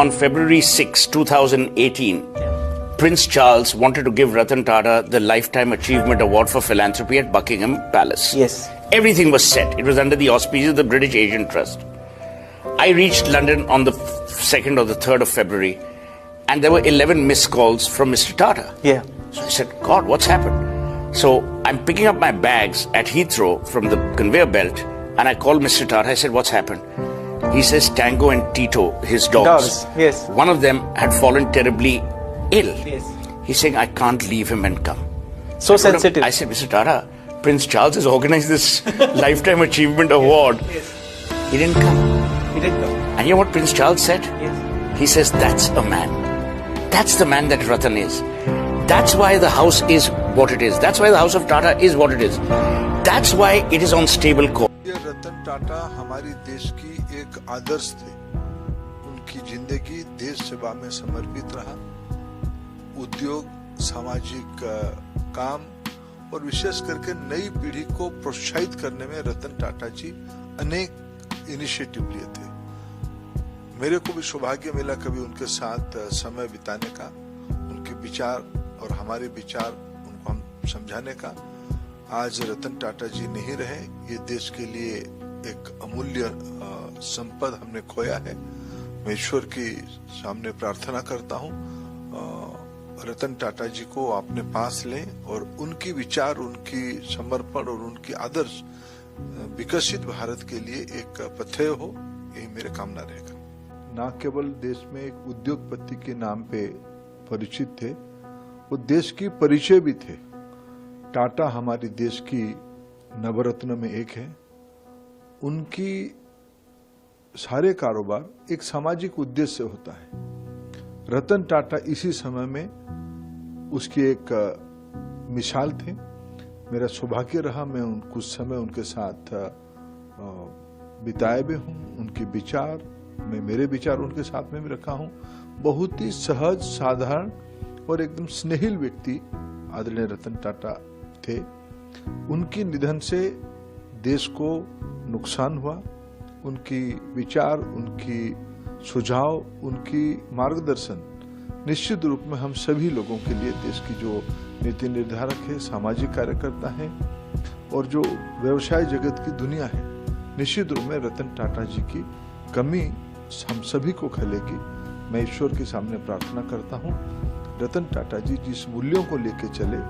on February 6, 2018, Prince Charles wanted to give Ratan Tata the Lifetime Achievement Award for Philanthropy at Buckingham Palace. Yes. Everything was set. It was under the auspices of the British Asian Trust. I reached London on the 2nd or the 3rd of February, and there were 11 missed calls from Mr. Tata. Yeah. So I said, God, what's happened? So I'm picking up my bags at Heathrow from the conveyor belt, and I called Mr. Tata. I said, what's happened? He says Tango and Tito, his dogs. Yes. One of them had fallen terribly ill. Yes. He's saying, I can't leave him and come. So sensitive. I said, Mr. Tata, Prince Charles has organized this Lifetime Achievement Award. Yes. He didn't come. He didn't come. And you know what Prince Charles said? Yes. He says, that's a man. That's the man that Ratan is. That's why the house is what it is. That's why the house of Tata is what it is. That's why it is on stable course. Ratan Tata हमारी देश की एक आदर्श थे। उनकी जिंदगी देश सेवा में समर्पित रहा। उद्योग, सामाजिक काम और विशेष करके नई पीढ़ी को प्रोत्साहित करने में रतन टाटा जी अनेक इनिशिएटिव लिए थे। मेरे को भी सौभाग्य मिला कभी उनके साथ समय बिताने का, उनके विचार और हमारे विचार उनको हम समझाने का। आज रतन टाटा जी नहीं रहे, ये देश के लिए एक अमूल्य संपद हमने खोया है। मैं ईश्वर की सामने प्रार्थना करता हूँ रतन टाटा जी को अपने पास लें और उनकी विचार, उनकी समर्पण और उनकी आदर्श विकसित भारत के लिए एक पथ्य हो, यही मेरे कामना रहेगा। न केवल देश में एक उद्योगपति के नाम पे परिचित थे, वो देश की परिचय भी थे। टाटा हमारे देश की नवरत्न में एक है। उनकी सारे कारोबार एक सामाजिक उद्देश्य से होता है। रतन टाटा इसी समय में उसकी एक मिसाल थे। मेरा सौभाग्य रहा मैं कुछ समय उनके साथ बिताए भी हूँ। उनके विचार, मैं मेरे विचार उनके साथ में भी रखा हूँ। बहुत ही सहज, साधारण और एकदम स्नेहिल व्यक्ति आदरणीय रतन टाटा थे। उनकी निधन से देश को नुकसान हुआ। उनकी विचार, उनकी सुझाव, उनकी मार्गदर्शन निश्चित रूप में हम सभी लोगों के लिए, देश की जो नीति निर्धारक है, सामाजिक कार्यकर्ता है और जो व्यवसाय जगत की दुनिया है, निश्चित रूप में रतन टाटा जी की कमी हम सभी को खलेगी। मैं ईश्वर के सामने प्रार्थना करता हूँ रतन टाटा जी जिस मूल्यों को लेके चले,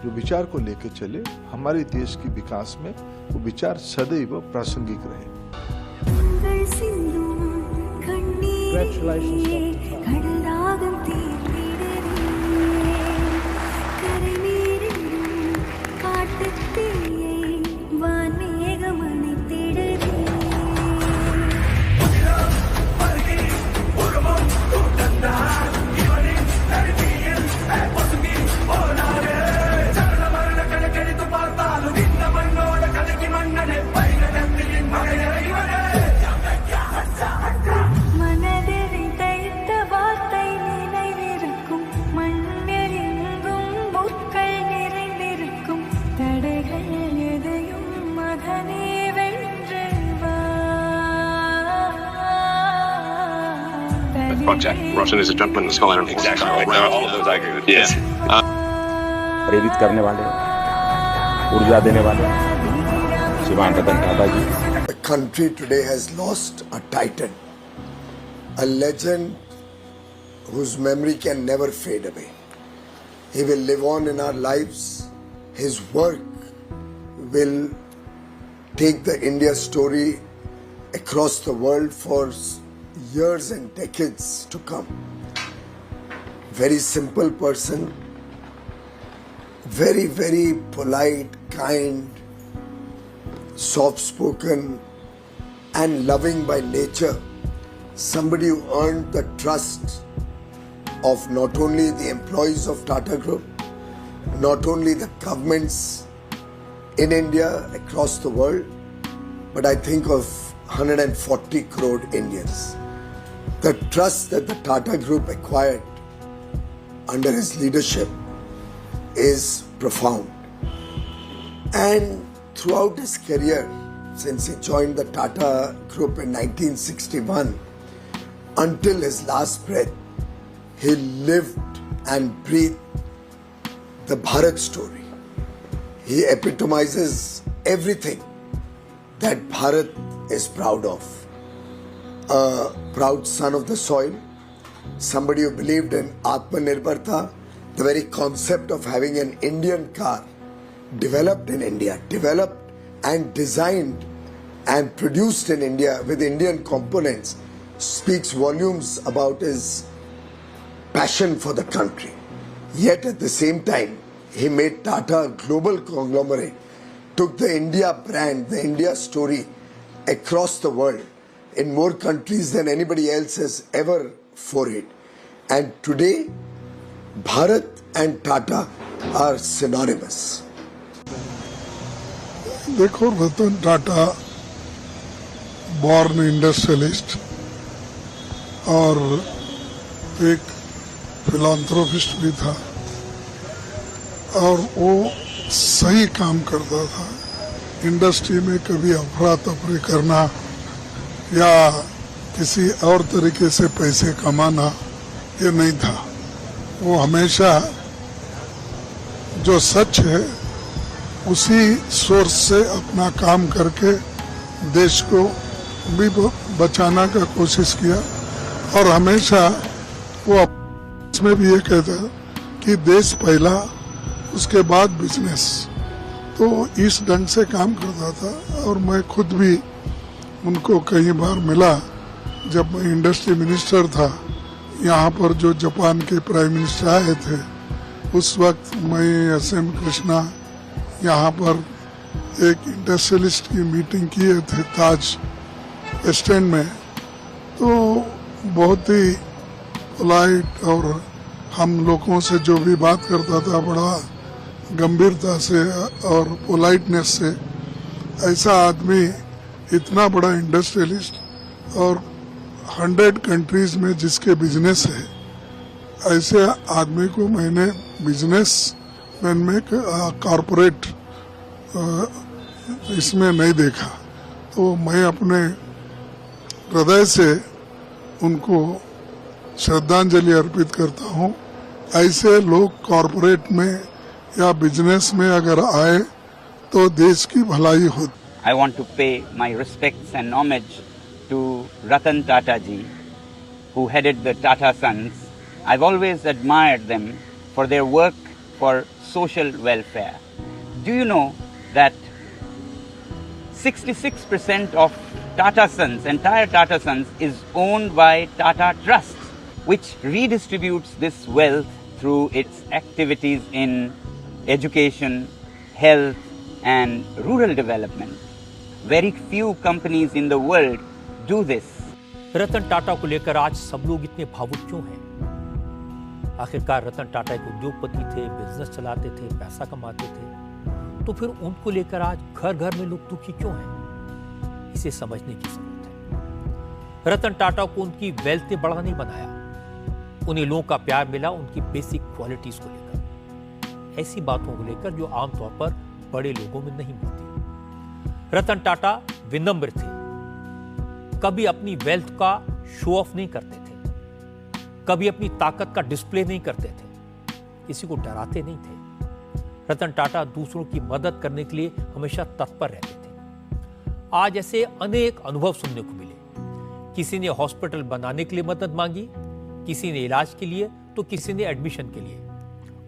जो विचार को लेके चले, हमारे देश की विकास में वो विचार सदैव प्रासंगिक रहे। Project. Ratan is a gentleman and scholar. Exactly right. All of those I agree with. Yes. प्रेरित करने वाले, ऊर्जा देने वाले श्रीमान रतन टाटा जी। The country today has lost a titan, a legend whose memory can never fade away. He will live on in our lives. His work will take the India story across the world for years and decades to come. Very simple person, very, very polite, kind, soft-spoken and loving by nature. Somebody who earned the trust of not only the employees of Tata Group, not only the governments in India, across the world, but I think of 140 crore Indians. The trust that the Tata Group acquired under his leadership is profound. And throughout his career, since he joined the Tata Group in 1961, until his last breath, he lived and breathed the Bharat story. He epitomizes everything that Bharat is proud of. A proud son of the soil, somebody who believed in Atmanirbharta, the very concept of having an Indian car developed in India, developed and designed and produced in India with Indian components, speaks volumes about his passion for the country. Yet at the same time, he made Tata a global conglomerate, took the India brand, the India story across the world in more countries than anybody else has ever forayed. And today, Bharat and Tata are synonymous. देखो, Ratan Tata born industrialist और एक philanthropist भी था और वो सही काम करता था। इंडस्ट्री में कभी अफरा तफरी करना या किसी और तरीके से पैसे कमाना ये नहीं था। वो हमेशा जो सच है उसी सोर्स से अपना काम करके देश को भी बचाना का कोशिश किया और हमेशा वो इसमें भी ये कहता कि देश पहला उसके बाद बिजनेस। तो इस ढंग से काम करता था और मैं खुद भी उनको कई बार मिला जब मैं इंडस्ट्री मिनिस्टर था। यहाँ पर जो जापान के प्राइम मिनिस्टर आए थे उस वक्त मैं SM कृष्णा यहाँ पर एक इंडस्ट्रियलिस्ट की मीटिंग किए थे ताज वेस्ट एंड में। तो बहुत ही पोलाइट और हम लोगों से जो भी बात करता था बड़ा गंभीरता से और पोलाइटनेस से। ऐसा आदमी इतना बड़ा इंडस्ट्रियलिस्ट और 100 कंट्रीज में जिसके बिजनेस है, ऐसे आदमी को मैंने बिजनेस मैन में कॉरपोरेट इसमें नहीं देखा। तो मैं अपने हृदय से उनको श्रद्धांजलि अर्पित करता हूँ। ऐसे लोग कॉरपोरेट में या बिजनेस में अगर आए तो देश की भलाई होती। I want to pay my respects and homage to Ratan Tata ji, who headed the Tata Sons. I've always admired them for their work for social welfare. Do you know that 66% of Tata Sons, entire Tata Sons, is owned by Tata Trust, which redistributes this wealth through its activities in education, health and rural development. Very few companies in the world do this. Ratan Tata को लेकर आज सब लोग इतने भावुक क्यों हैं? आखिरकार रतन टाटा एक उद्योगपति थे, बिजनेस चलाते थे, पैसा कमाते थे। तो फिर उनको लेकर आज घर घर में लोग दुखी क्यों हैं? इसे समझने की जरूरत है। रतन टाटा को उनकी वेल्थ ने बड़ा नहीं बनाया, उन्हें लोगों का प्यार मिला उनकी बेसिक क्वालिटीज को लेकर, ऐसी बातों को लेकर जो आमतौर पर बड़े लोगों में नहीं मिलती। रतन टाटा विनम्र थे, कभी अपनी वेल्थ का शो ऑफ नहीं करते थे, कभी अपनी ताकत का डिस्प्ले नहीं करते थे, किसी को डराते नहीं थे। रतन टाटा दूसरों की मदद करने के लिए हमेशा तत्पर रहते थे। आज ऐसे अनेक अनुभव सुनने को मिले। किसी ने हॉस्पिटल बनाने के लिए मदद मांगी, किसी ने इलाज के लिए, तो किसी ने एडमिशन के लिए,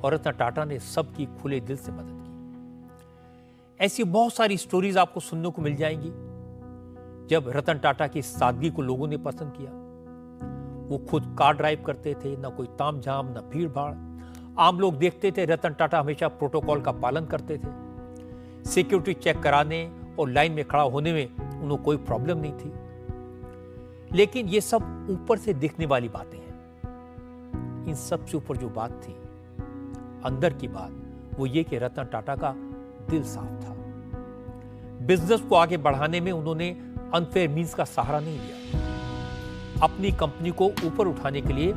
और रतन टाटा ने सबकी खुले दिल से मदद की। ऐसी बहुत सारी स्टोरीज आपको सुनने को मिल जाएंगी। जब रतन टाटा की सादगी को लोगों ने पसंद किया, वो खुद कार ड्राइव करते थे, ना कोई तामझाम ना भीड़ भाड़। आम लोग देखते थे रतन टाटा हमेशा प्रोटोकॉल का पालन करते थे, सिक्योरिटी चेक कराने और लाइन में खड़ा होने में उन्हें कोई प्रॉब्लम नहीं थी। लेकिन ये सब ऊपर से दिखने वाली बातें हैं। इन सब से ऊपर जो बात थी, अंदर की बात, वो ये कि रतन टाटा का दिल साफ था। बिजनेस को आगे बढ़ाने में उन्होंने अनफेयर मींस का सहारा नहीं लिया। अपनी कंपनी को ऊपर उठाने के लिए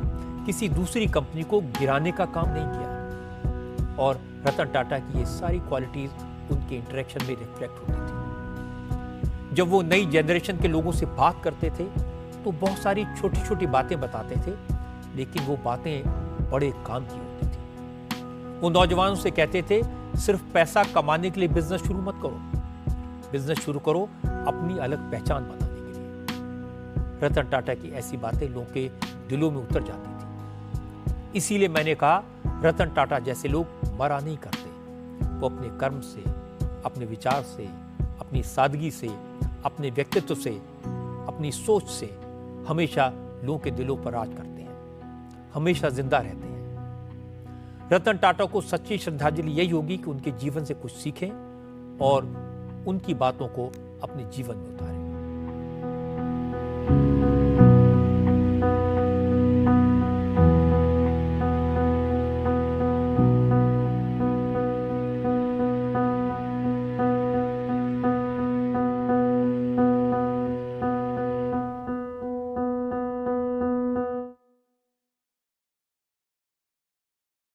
किसी दूसरी कंपनी को गिराने का काम नहीं किया। और रतन टाटा की ये सारी क्वालिटीज उनके इंटरेक्शन में रिफ्लेक्ट होती थी। जब वो नई जनरेशन के लोगों से बात करते थे तो बहुत सारी छोटी छोटी बातें बताते थे, लेकिन वो बातें बड़े काम की होती थी। वो नौजवानों से कहते थे, सिर्फ पैसा कमाने के लिए बिजनेस शुरू मत करो, बिजनेस शुरू करो अपनी अलग पहचान बनाने के लिए। रतन टाटा की ऐसी बातें लोगों के दिलों में उतर जाती थी। इसीलिए मैंने कहा, रतन टाटा जैसे लोग मरा नहीं करते, वो अपने कर्म से, अपने विचार से, अपनी सादगी से, अपने व्यक्तित्व से, अपनी सोच से हमेशा लोगों के दिलों पर राज करते हैं, हमेशा जिंदा रहते हैं। रतन टाटा को सच्ची श्रद्धांजलि यही होगी कि उनके जीवन से कुछ सीखें और उनकी बातों को अपने जीवन में उतारें।